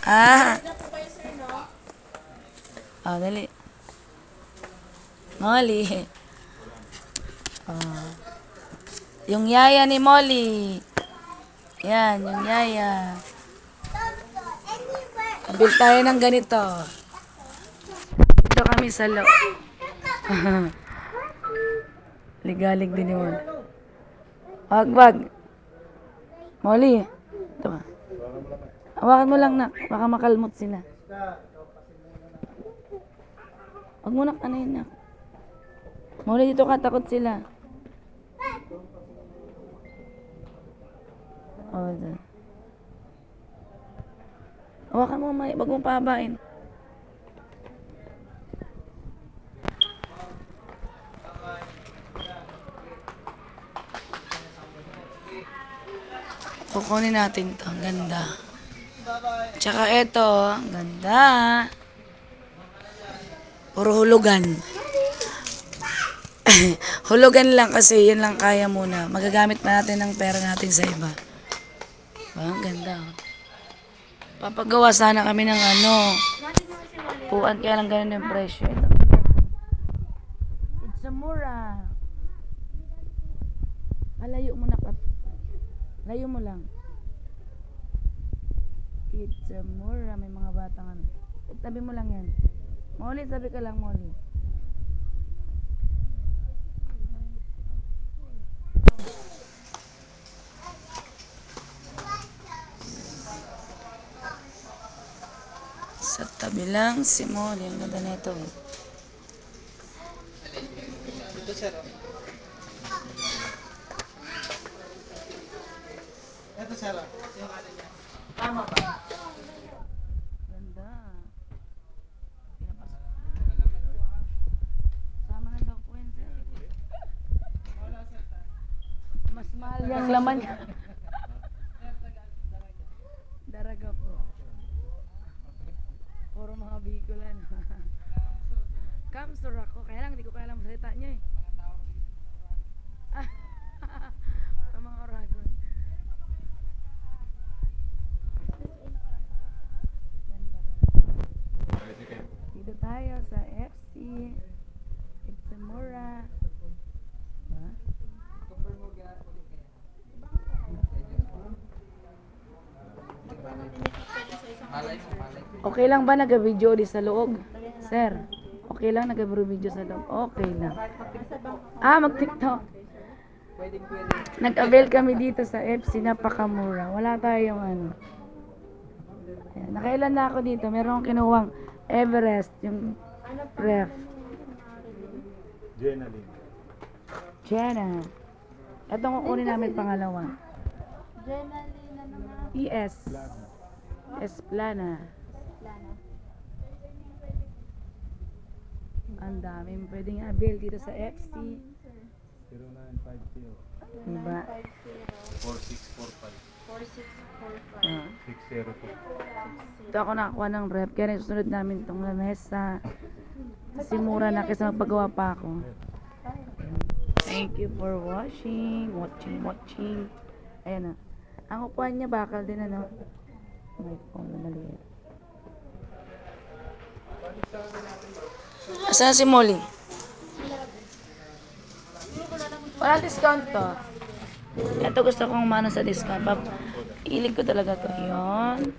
Ah. Oh, dali. Molly. Oh. Yung yaya ni Molly. Yan, yung yaya. Bil tayo ng ganito. Dito kami sa loob. Ligalig din ni Molly. Wag. Molly. Ito ka. Hawakan mo lang, nak. Baka makalmot sila. Wag mo, nak. Ano yun, nak? Molly, dito ka. Takot sila. Oh, ito. Hawakan mo, may. Wag mo pahabain. Kukunin natin to. Ang ganda. Tsaka ito. Ang ganda. Puro hulugan. Hulugan lang kasi yan lang kaya muna. Magagamit pa natin ng pera natin sa iba. Ang ganda. Papagawa sana kami ng puan, kaya lang ganun yung presyo. Ito. It's a mura. Layo mo na, Kat. Layo mo lang. It's a mura. May mga batang ano. Tabi mo lang yan. Molly, sabi ka lang, Molly. Sa tabi lang si Molly. Ang ganda nito. Ito, sir. Ito, sir. Tama ba? Ganda. Sama na daw po yun, sir. Mas mahal yung laman. Daraga po. Puro mga Bicolan. Kamsur ako. Kaya lang, hindi ko kaya lang salita niya eh. Sa mga Oragon. Dito tayo sa FC. It's a mura. Ha? Okay lang ba nag-video di sa loob? Sir, okay lang nag-video sa loob? Okay lang. Mag-TikTok. Nag-avail kami dito sa FC, napakamura. Wala tayong ano. Ayan, nakailan na ako dito. Meron akong kinuwang Everest, yung ref. Jenna. Itong kukunin namin pangalawa. ES. Esplana. Ang daming pwedeng avail dito sa FC. 0950 Diba? 4645 Ah. 602. Ito ako nakakuha ng rep. Kaya susunod namin itong lamesa. Kasi mura na kasi magpagawa pa ako. Thank you for watching. Ayan na. Ang upuan niya bakal din ano. May phone na maliit. Asan si Molly? Wala discount to. Ito gusto kong mano sa discount. Ilig ko talaga to. Yun.